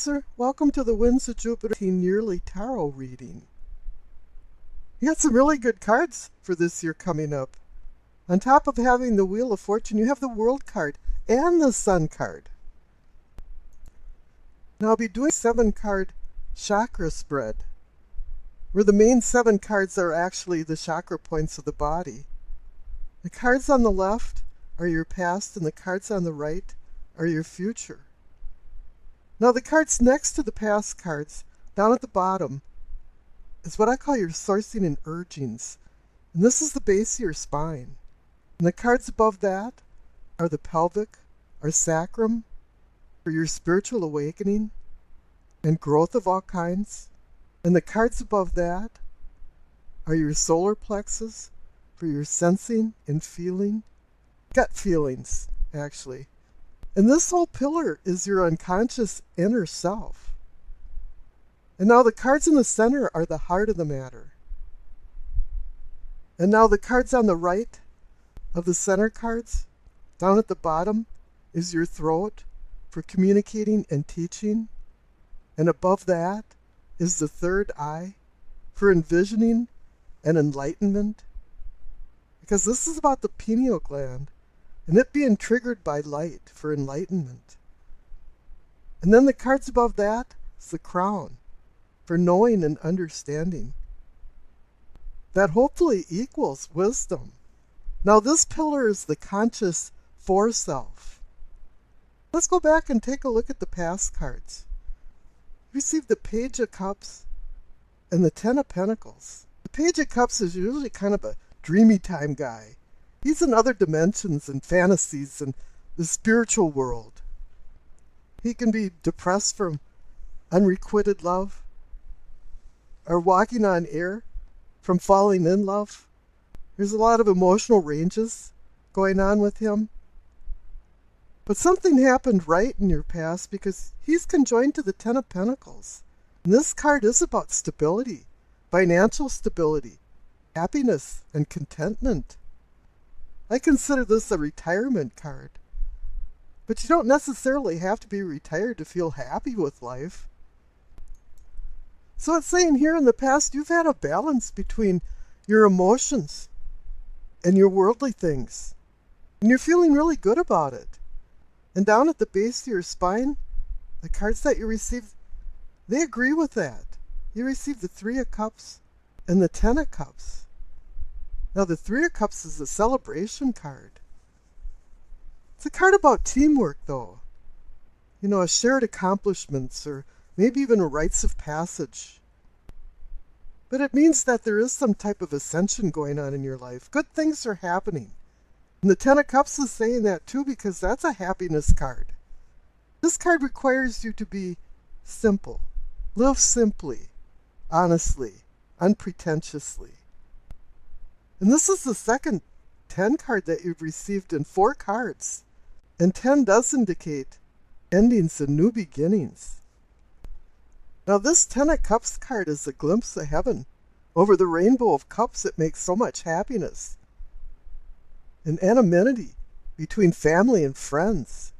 Sir, welcome to the Winds of Jupiter Yearly Tarot reading. You got some really good cards for this year coming up. On top of having the Wheel of Fortune, you have the World card and the Sun card. Now I'll be doing 7-card chakra spread, where the main 7 cards are actually the chakra points of the body. The cards on the left are your past, and the cards on the right are your future. Now the cards next to the past cards, down at the bottom, is what I call your sourcing and urgings. And this is the base of your spine. And the cards above that are the pelvic, or sacrum, for your spiritual awakening and growth of all kinds. And the cards above that are your solar plexus, for your sensing and feeling, gut feelings, actually. And this whole pillar is your unconscious inner self. And now the cards in the center are the heart of the matter. And now the cards on the right of the center cards, down at the bottom, is your throat for communicating and teaching. And above that is the third eye for envisioning and enlightenment. Because this is about the pineal gland and it being triggered by light for enlightenment. And then the cards above that is the crown for knowing and understanding. That hopefully equals wisdom. Now this pillar is the conscious foreself. Let's go back and take a look at the past cards. You received the Page of Cups and the Ten of Pentacles. The Page of Cups is usually kind of a dreamy time guy. He's in other dimensions and fantasies and the spiritual world. He can be depressed from unrequited love, or walking on air from falling in love. There's a lot of emotional ranges going on with him. But something happened right in your past because he's conjoined to the Ten of Pentacles. And this card is about stability, financial stability, happiness, and contentment. I consider this a retirement card. But you don't necessarily have to be retired to feel happy with life. So it's saying here in the past you've had a balance between your emotions and your worldly things. And you're feeling really good about it. And down at the base of your spine, the cards that you received, they agree with that. You received the Three of Cups and the Ten of Cups. Now the Three of Cups is a celebration card. It's a card about teamwork, though. You know, a shared accomplishments or maybe even a rites of passage. But it means that there is some type of ascension going on in your life. Good things are happening. And the Ten of Cups is saying that too because that's a happiness card. This card requires you to be simple. Live simply, honestly, unpretentiously. And this is the second 10 card that you've received in 4 cards. And 10 does indicate endings and new beginnings. Now this 10 of Cups card is a glimpse of heaven. Over the rainbow of cups, it makes so much happiness and anonymity between family and friends.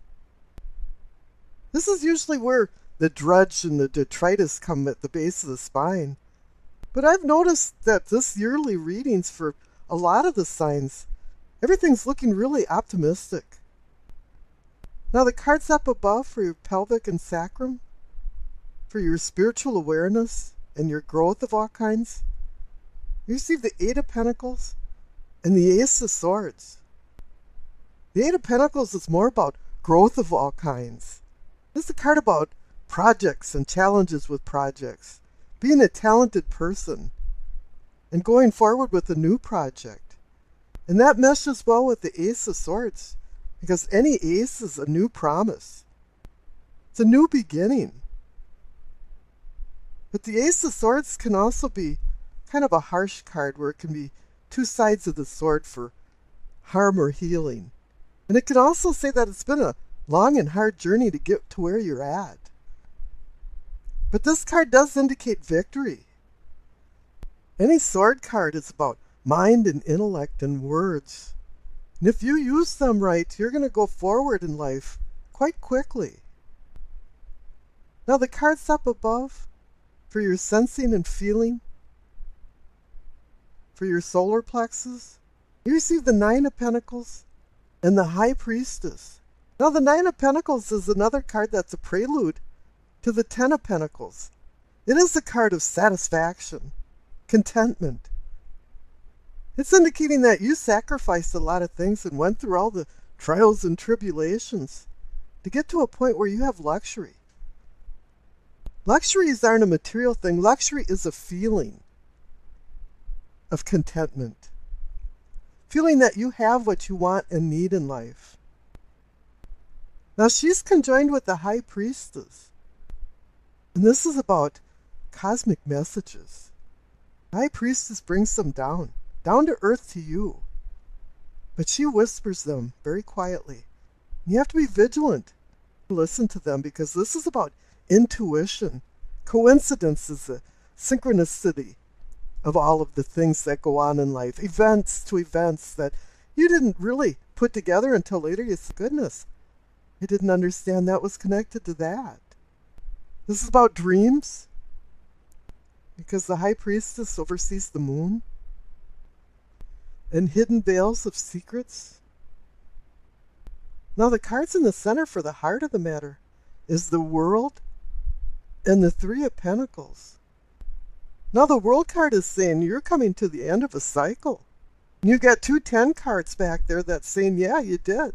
This is usually where the drudge and the detritus come at the base of the spine. But I've noticed that this yearly readings for a lot of the signs, everything's looking really optimistic. Now the cards up above for your pelvic and sacrum, for your spiritual awareness and your growth of all kinds, you receive the Eight of Pentacles and the Ace of Swords. The Eight of Pentacles is more about growth of all kinds. This is a card about projects and challenges with projects, being a talented person, and going forward with a new project. And that meshes well with the Ace of Swords, because any ace is a new promise. It's a new beginning. But the Ace of Swords can also be kind of a harsh card where it can be 2 sides of the sword for harm or healing. And it can also say that it's been a long and hard journey to get to where you're at. But this card does indicate victory. Any sword card is about mind and intellect and words. And if you use them right, you're going to go forward in life quite quickly. Now the cards up above for your sensing and feeling, for your solar plexus, you receive the Nine of Pentacles and the High Priestess. Now the Nine of Pentacles is another card that's a prelude to the Ten of Pentacles. It is a card of satisfaction, contentment. It's indicating that you sacrificed a lot of things and went through all the trials and tribulations to get to a point where you have luxury. Luxuries aren't a material thing. Luxury is a feeling of contentment. Feeling that you have what you want and need in life. Now she's conjoined with the High Priestess. And this is about cosmic messages. The High Priestess brings them down to earth to you. But she whispers them very quietly. You have to be vigilant to listen to them, because this is about intuition. Coincidence is the synchronicity of all of the things that go on in life. Events to events that you didn't really put together until later. You say, goodness, I didn't understand that was connected to that. This is about dreams, because the High Priestess oversees the moon and hidden veils of secrets. Now the cards in the center for the heart of the matter is the World and the Three of Pentacles. Now the World card is saying you're coming to the end of a cycle. You got 2 10 cards back there that's saying, yeah, you did.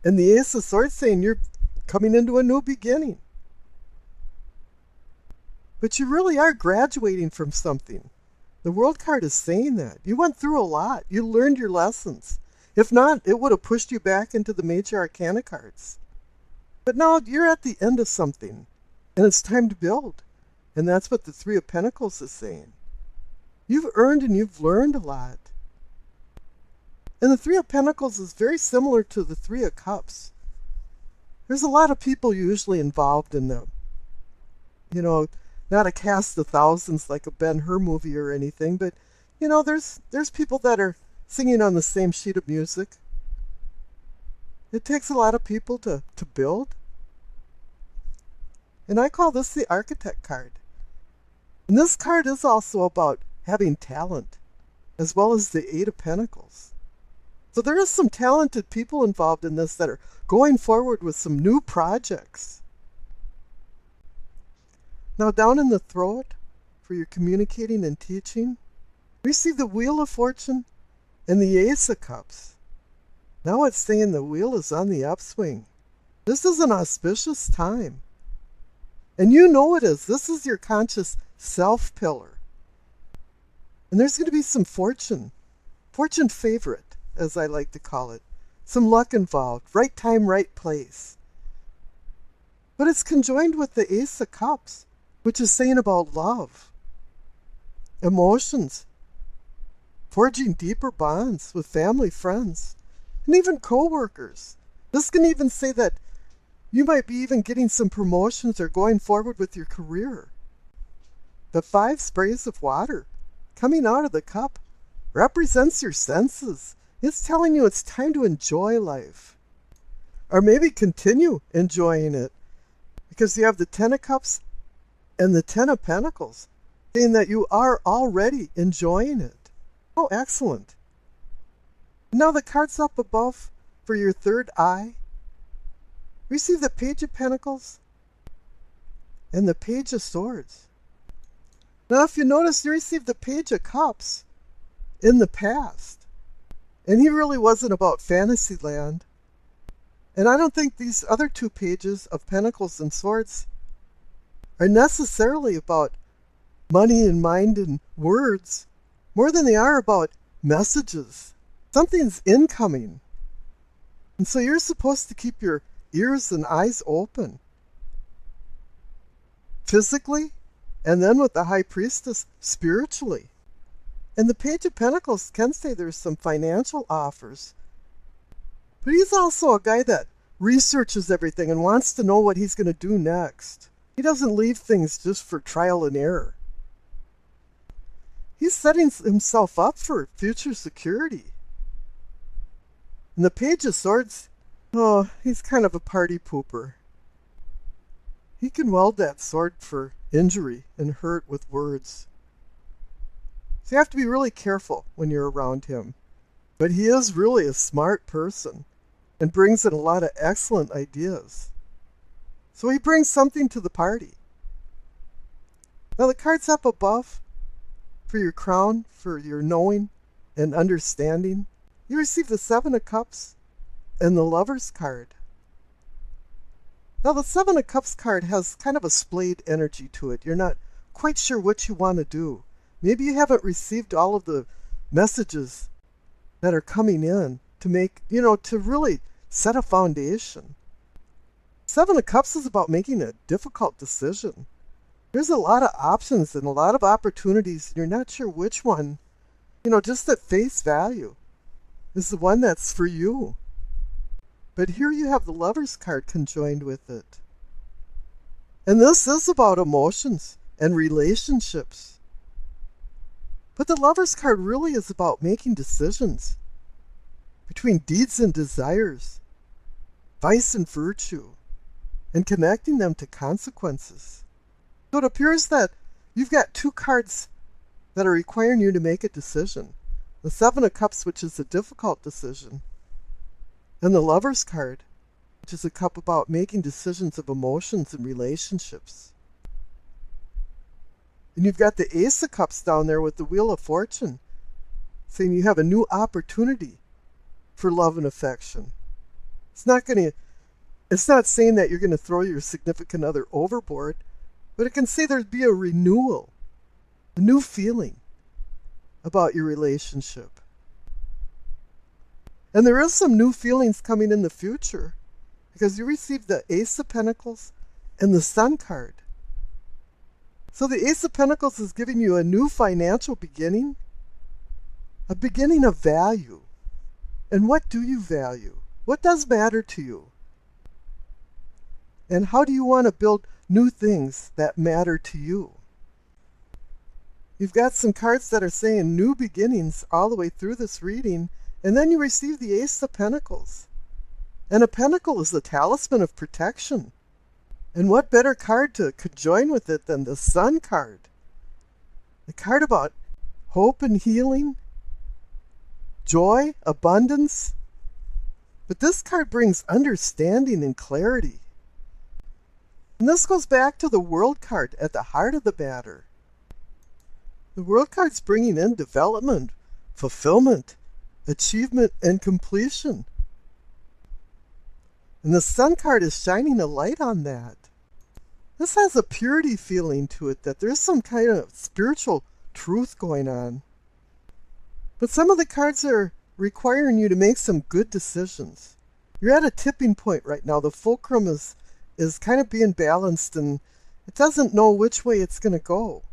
And the Ace of Swords saying you're coming into a new beginning. But you really are graduating from something. The World card is saying that. You went through a lot. You learned your lessons. If not, it would have pushed you back into the Major Arcana cards. But now you're at the end of something, and it's time to build. And that's what the Three of Pentacles is saying. You've earned and you've learned a lot. And the Three of Pentacles is very similar to the Three of Cups. There's a lot of people usually involved in them. You know, not a cast of thousands like a Ben-Hur movie or anything, but, you know, there's people that are singing on the same sheet of music. It takes a lot of people to build. And I call this the Architect card. And this card is also about having talent, as well as the Eight of Pentacles. So there is some talented people involved in this that are going forward with some new projects. Now down in the throat, for your communicating and teaching, we see the Wheel of Fortune and the Ace of Cups. Now it's saying the wheel is on the upswing. This is an auspicious time. And you know it is. This is your conscious self pillar. And there's going to be some fortune favorite, as I like to call it. Some luck involved. Right time, right place. But it's conjoined with the Ace of Cups, which is saying about love, emotions, forging deeper bonds with family, friends, and even co-workers. This can even say that you might be even getting some promotions or going forward with your career. The 5 sprays of water coming out of the cup represents your senses. It's telling you it's time to enjoy life. Or maybe continue enjoying it, because you have the 10 of Cups and the 10 of Pentacles, saying that you are already enjoying it. Oh, excellent. Now the cards up above for your third eye. Receive the Page of Pentacles and the Page of Swords. Now if you notice, you received the Page of Cups in the past. And he really wasn't about Fantasyland. And I don't think these other 2 pages of Pentacles and Swords are necessarily about money and mind and words, more than they are about messages. Something's incoming. And so you're supposed to keep your ears and eyes open. Physically, and then with the High Priestess, spiritually. And the Page of Pentacles can say there's some financial offers. But he's also a guy that researches everything and wants to know what he's going to do next. He doesn't leave things just for trial and error. He's setting himself up for future security. And the Page of Swords, oh, he's kind of a party pooper. He can wield that sword for injury and hurt with words. So you have to be really careful when you're around him. But he is really a smart person and brings in a lot of excellent ideas. So he brings something to the party. Now the cards up above, for your crown, for your knowing and understanding, you receive the Seven of Cups and the Lover's card. Now the Seven of Cups card has kind of a splayed energy to it. You're not quite sure what you want to do. Maybe you haven't received all of the messages that are coming in to make, to really set a foundation. Seven of Cups is about making a difficult decision. There's a lot of options and a lot of opportunities, and you're not sure which one, just at face value, is the one that's for you. But here you have the Lover's card conjoined with it. And this is about emotions and relationships. But the Lover's card really is about making decisions between deeds and desires, vice and virtue, and connecting them to consequences. So it appears that you've got two cards that are requiring you to make a decision. The Seven of Cups, which is a difficult decision, and the Lover's card, which is a cup about making decisions of emotions and relationships. And you've got the Ace of Cups down there with the Wheel of Fortune, saying you have a new opportunity for love and affection. It's not saying that you're going to throw your significant other overboard, but it can say there'd be a renewal, a new feeling about your relationship. And there is some new feelings coming in the future, because you received the Ace of Pentacles and the Sun card. So the Ace of Pentacles is giving you a new financial beginning, a beginning of value. And what do you value? What does matter to you? And how do you want to build new things that matter to you? You've got some cards that are saying new beginnings all the way through this reading, and then you receive the Ace of Pentacles. And a pentacle is the talisman of protection. And what better card to conjoin with it than the Sun card? The card about hope and healing, joy, abundance. But this card brings understanding and clarity. And this goes back to the World card at the heart of the matter. The World card's bringing in development, fulfillment, achievement, and completion. And the Sun card is shining a light on that. This has a purity feeling to it, that there's some kind of spiritual truth going on. But some of the cards are requiring you to make some good decisions. You're at a tipping point right now. The fulcrum is kind of being balanced, and it doesn't know which way it's going to go.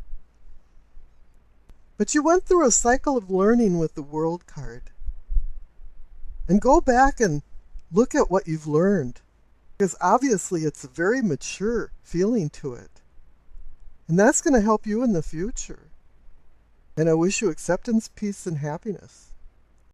But you went through a cycle of learning with the World card. And go back and look at what you've learned, because obviously it's a very mature feeling to it. And that's going to help you in the future. And I wish you acceptance, peace, and happiness.